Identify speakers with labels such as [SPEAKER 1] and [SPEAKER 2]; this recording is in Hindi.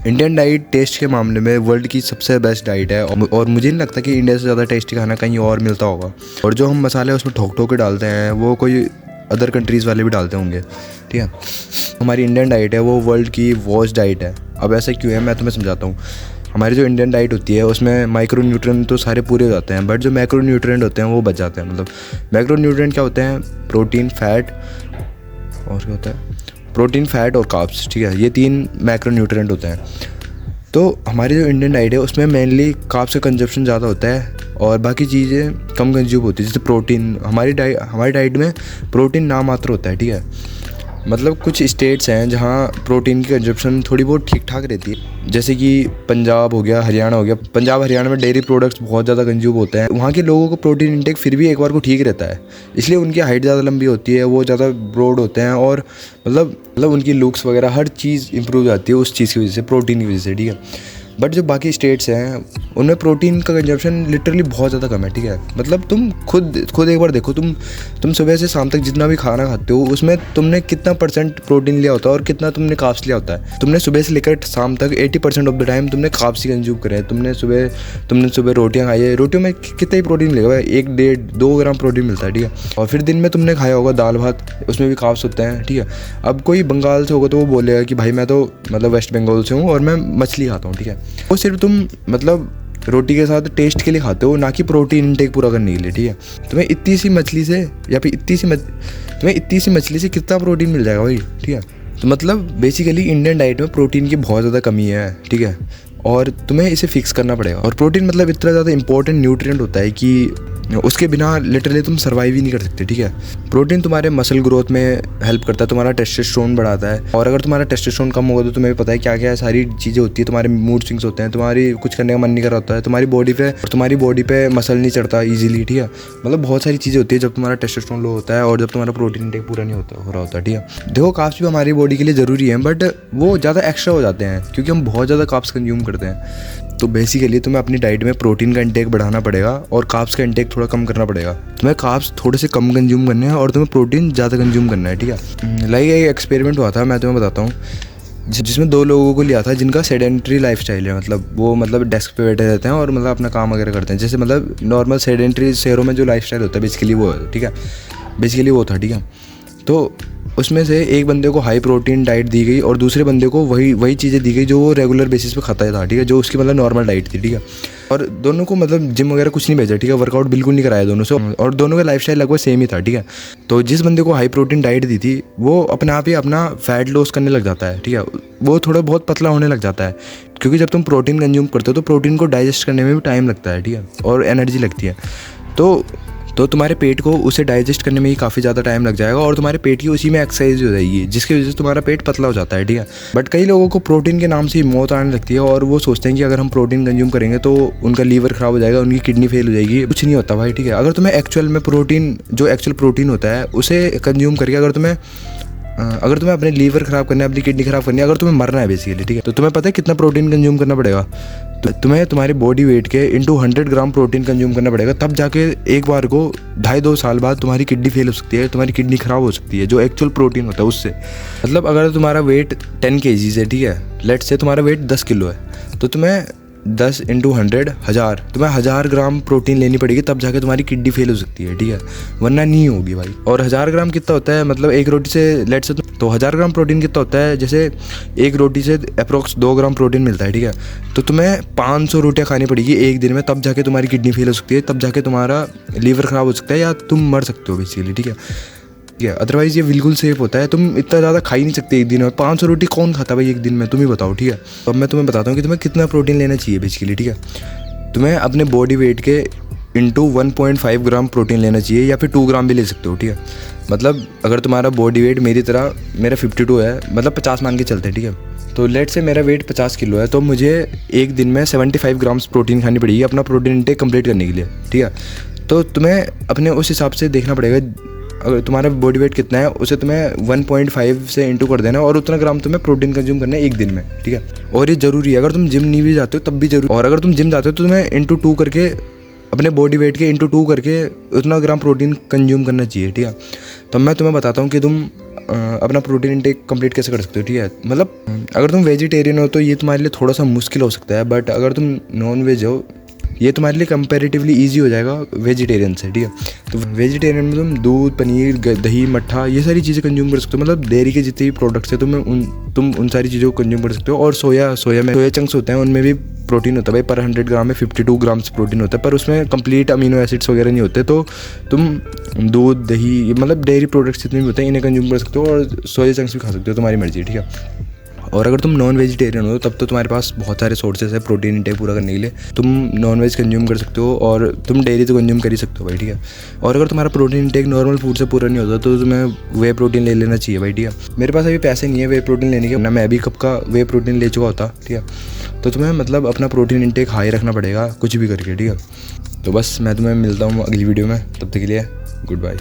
[SPEAKER 1] इंडियन डाइट टेस्ट के मामले में वर्ल्ड की सबसे बेस्ट डाइट है और मुझे नहीं लगता कि इंडिया से ज़्यादा टेस्टी खाना कहीं और मिलता होगा। और जो हम मसाले उसमें ठोक ठोक के डालते हैं वो कोई अदर कंट्रीज़ वाले भी डालते होंगे, ठीक है। हमारी इंडियन डाइट है वो वर्ल्ड की वर्स्ट डाइट है। अब ऐसा क्यों है मैं तुम्हें समझाता हूँ। हमारी जो इंडियन डाइट होती है उसमें माइक्रो न्यूट्रिएंट तो सारे पूरे हो जाते हैं, बट जो मैक्रो न्यूट्रिएंट होते हैं वो बच जाते हैं। मतलब मैक्रो न्यूट्रिएंट क्या होते हैं? प्रोटीन, फैट और क्या होता है? प्रोटीन, फैट और कार्ब्स, ठीक है। ये 3 मैक्रो न्यूट्रिएंट होते हैं। तो हमारी जो इंडियन डाइट है उसमें मेनली कार्ब्स का कंजप्शन ज़्यादा होता है और बाकी चीज़ें कम कंज्यूम होती है। जैसे प्रोटीन, हमारी डाइट में प्रोटीन नाम मात्र होता है, ठीक है। मतलब कुछ स्टेट्स हैं जहाँ प्रोटीन की कंजप्शन थोड़ी बहुत ठीक ठाक रहती है, जैसे कि पंजाब हो गया, हरियाणा हो गया। पंजाब हरियाणा में डेयरी प्रोडक्ट्स बहुत ज़्यादा कंज्यूम होते हैं। वहाँ के लोगों को प्रोटीन इंटेक फिर भी एक बार को ठीक रहता है, इसलिए उनकी हाइट ज़्यादा लंबी होती है, वो ज़्यादा ब्रॉड होते हैं और मतलब उनकी लुक्स वगैरह हर चीज़ इंप्रूव जाती है उस चीज़ की वजह से, प्रोटीन की वजह से, ठीक है। बट जो बाकी स्टेट्स हैं उनमें प्रोटीन का कंजप्शन लिटरली बहुत ज़्यादा कम है, ठीक है। मतलब तुम खुद एक बार देखो, तुम सुबह से शाम तक जितना भी खाना खाते हो उसमें तुमने कितना % प्रोटीन लिया होता है और कितना तुमने कार्ब्स लिया होता है। तुमने सुबह से लेकर शाम तक 80% ऑफ द टाइम तुमने कार्ब्स ही कंज्यूम करे हैं। तुमने सुबह रोटियाँ खाई है, रोटियों में कितना ही प्रोटीन मिलेगा भाई? 1-1.5-2 ग्राम प्रोटीन मिलता है, ठीक है। और फिर दिन में तुमने खाया होगा दाल भात, उसमें भी कार्ब्स होते हैं, ठीक है। अब कोई बंगाल से होगा तो वो बोलेगा कि भाई मैं तो मतलब वेस्ट बंगाल से हूँ और मैं मछली खाता हूँ, ठीक है। वो सिर्फ तुम मतलब रोटी के साथ टेस्ट के लिए खाते हो, ना कि प्रोटीन इंटेक पूरा करने के लिए, ठीक है। तुम्हें इतनी सी मछली से या फिर तुम्हें इतनी सी मछली से कितना प्रोटीन मिल जाएगा भाई, ठीक है। तो मतलब बेसिकली इंडियन डाइट में प्रोटीन की बहुत ज़्यादा कमी है, ठीक है। और तुम्हें इसे फिक्स करना पड़ेगा। और प्रोटीन मतलब इतना ज़्यादा इंपॉर्टेंट न्यूट्रिएंट होता है कि उसके बिना लिटरली तुम सर्वाइव ही नहीं कर सकते, ठीक है। प्रोटीन तुम्हारे मसल ग्रोथ में हेल्प करता है, तुम्हारा टेस्टोस्टेरोन बढ़ाता है। और अगर तुम्हारा टेस्टोस्टेरोन कम होगा तो तुम्हें पता है क्या क्या सारी चीज़ें होती है। तुम्हारे मूड स्विंग्स होते हैं, तुम्हारी कुछ करने का मन नहीं कर रहा होता है, तुम्हारी बॉडी पे मसल नहीं चढ़ता ईजिली, ठीक है। मतलब बहुत सारी चीज़ें होती है जब तुम्हारा टेस्टोस्टेरोन लो होता है और जब तुम्हारा प्रोटीन इंटेक पूरा नहीं हो रहा होता, ठीक है। देखो कार्ब्स भी हमारी बॉडी के लिए ज़रूरी है, बट वो ज़्यादा एक्स्ट्रा हो जाते हैं क्योंकि हम बहुत ज़्यादा कार्ब्स कंज्यूम करते हैं। तो बेसिकली तुम्हें अपनी डाइट में प्रोटीन का इंटेक बढ़ाना पड़ेगा और कार्ब्स का इंटेक थोड़ा कम करना पड़ेगा। तुम्हें कार्ब्स थोड़े से कम कंज्यूम करने हैं और तुम्हें प्रोटीन ज़्यादा कंज्यूम करना है, ठीक है। लाइक एक एक्सपेरिमेंट हुआ था, मैं तुम्हें बताता हूँ, जिसमें 2 लोगों को लिया था जिनका सेडेंट्री लाइफस्टाइल है। मतलब वो डेस्क पे बैठे रहते हैं और मतलब अपना काम वगैरह करते हैं, जैसे मतलब नॉर्मल सेडेंट्री शहरों में जो लाइफस्टाइल होता है बेसिकली वो है, ठीक है। बेसिकली वो था, ठीक है। तो उसमें से एक बंदे को हाई प्रोटीन डाइट दी गई और दूसरे बंदे को वही चीज़ें दी गई जो वो रेगुलर बेसिस पे खाता था, ठीक है, जो उसकी मतलब नॉर्मल डाइट थी, ठीक है। और दोनों को मतलब जिम वगैरह कुछ नहीं भेजा, ठीक है, वर्कआउट बिल्कुल नहीं कराया दोनों से, और दोनों का लाइफस्टाइल लगभग सेम ही था, ठीक है। तो जिस बंदे को हाई प्रोटीन डाइट दी थी वो अपने आप ही अपना फैट लॉस करने लग जाता है, ठीक है। वो थोड़ा बहुत पतला होने लग जाता है क्योंकि जब तुम प्रोटीन कंज्यूम करते हो तो प्रोटीन को डाइजेस्ट करने में भी टाइम लगता है, ठीक है, और एनर्जी लगती है। तो तुम्हारे पेट को उसे डाइजेस्ट करने में ही काफ़ी ज़्यादा टाइम लग जाएगा और तुम्हारे पेट की उसी में एक्सरसाइज हो जाएगी, जिसकी वजह से तुम्हारा पेट पतला हो जाता है, ठीक है। बट कई लोगों को प्रोटीन के नाम से ही मौत आने लगती है और वो सोचते हैं कि अगर हम प्रोटीन कंज्यूम करेंगे तो उनका लीवर ख़राब हो जाएगा, उनकी किडनी फेल हो जाएगी। कुछ नहीं होता भाई, ठीक है। अगर तुम्हें एक्चुअल में प्रोटीन होता है उसे कंज्यूम करके अगर तुम्हें अपने लीवर ख़राब करना है, अपनी किडनी ख़राब करनी है, अगर तुम्हें मरना है बेसिकली, ठीक है, तो तुम्हें पता है कितना प्रोटीन कंज्यूम करना पड़ेगा? तो तुम्हें तुम्हारी बॉडी वेट के इंटू 100 ग्राम प्रोटीन कंज्यूम करना पड़ेगा, तब जाके एक बार को 2.5-2 साल बाद तुम्हारी किडनी फेल हो सकती है, तुम्हारी किडनी ख़राब हो सकती है, जो एक्चुअल प्रोटीन होता है उससे। मतलब अगर तुम्हारा वेट 10 kg है, ठीक है, लेट्स से तुम्हारा वेट 10 किलो है, तो तुम्हें 10 × 100 1000, तुम्हें 1000 ग्राम प्रोटीन लेनी पड़ेगी, तब जाके तुम्हारी किडनी फेल हो सकती है, ठीक है, वरना नहीं होगी भाई। और 1000 ग्राम कितना होता है? मतलब एक रोटी से लेट से तो 1000 ग्राम प्रोटीन कितना होता है? जैसे एक रोटी से अप्रोक्स 2 ग्राम प्रोटीन मिलता है, ठीक है। तो तुम्हें 500 रोटियाँ खानी पड़ेगी एक दिन में, तब जाके तुम्हारी किडनी फेल हो सकती है, तब जाके तुम्हारा लीवर ख़राब हो सकता है या तुम मर सकते हो बेसिकली, ठीक है। अदरवाइज़ ये बिल्कुल सेफ होता है। तुम इतना ज़्यादा खा ही नहीं सकते एक दिन में। 500 रोटी कौन खाता भाई एक दिन में? तुम ही बताओ, ठीक है। तो अब मैं तुम्हें बताता हूँ कि तुम्हें कितना प्रोटीन लेना चाहिए बेसिकली, ठीक है। तुम्हें अपने बॉडी वेट के इंटू 1.5 ग्राम प्रोटीन लेना चाहिए या फिर 2 ग्राम भी ले सकते हो, ठीक है। मतलब अगर तुम्हारा बॉडी वेट मेरा 52 है, मतलब 50 मान के चलते हैं, ठीक है। तो लेट से मेरा वेट 50 किलो है, तो मुझे एक दिन में 75 ग्राम्स प्रोटीन खानी पड़ेगी अपना प्रोटीन इंटेक कंप्लीट करने के लिए, ठीक है। तो तुम्हें अपने उस हिसाब से देखना पड़ेगा, अगर तुम्हारा बॉडी वेट कितना है उसे तुम्हें 1.5 से इंटू कर देना और उतना ग्राम तुम्हें प्रोटीन कंज्यूम करना है एक दिन में, ठीक है। और ये ज़रूरी है, अगर तुम जिम नहीं भी जाते हो तब भी जरूरी, और अगर तुम जिम जाते हो तो तुम्हें इंटू 2 करके अपने बॉडी वेट के इंटू 2 करके उतना ग्राम प्रोटीन कंज्यूम करना चाहिए, ठीक है। तो मैं तुम्हें बताता हूँ कि तुम अपना प्रोटीन इंटेक कंप्लीट कैसे कर सकते हो, ठीक है। मतलब अगर तुम वेजिटेरियन हो तो ये तुम्हारे लिए थोड़ा सा मुश्किल हो सकता है, बट अगर तुम नॉन वेज हो ये तुम्हारे लिए कंपैरेटिवली इजी हो जाएगा वेजिटेरियन से, ठीक है। तो वेजिटेरियन में तुम दूध, पनीर, दही, मट्ठा ये सारी चीज़ें कंज्यूम कर सकते हो। मतलब डेयरी के जितने भी प्रोडक्ट्स हैं तुम उन सारी चीज़ों को कंज्यूम कर सकते हो। और सोया चंक्स होते हैं, उनमें भी प्रोटीन होता है भाई। पर 100 ग्राम में 52 ग्राम्स प्रोटीन होता है, पर उसमें कंप्लीट अमीनो एसिड्स वगैरह नहीं होते। तो तुम दूध, दही, मतलब डेयरी प्रोडक्ट्स जितने भी होते हैं इन्हें कंज्यूम कर सकते हो, और सोया चंक्स भी खा सकते हो, तुम्हारी मर्जी, ठीक है। और अगर तुम नॉन वेजिटेरियन हो तब तो तुम्हारे पास बहुत सारे सोर्सेस है प्रोटीन इंटेक पूरा करने के लिए। तुम नॉन वेज कंज्यूम कर सकते हो और तुम डेयरी तो कंज्यूम कर ही सकते हो भाई, ठीक है। और अगर तुम्हारा प्रोटीन इंटेक नॉर्मल फूड से पूरा नहीं होता तो तुम्हें वे प्रोटीन ले लेना चाहिए भाई, ठीक है। मेरे पास अभी पैसे नहीं है वे प्रोटीन लेने के, ना मैं अभी कब का वे प्रोटीन ले चुका होता, ठीक है। तो तुम्हें मतलब अपना प्रोटीन इंटेक हाई रखना पड़ेगा कुछ भी करके, ठीक है। तो बस मैं तुम्हें मिलता हूँ अगली वीडियो में, तब तक के लिए गुड बाय।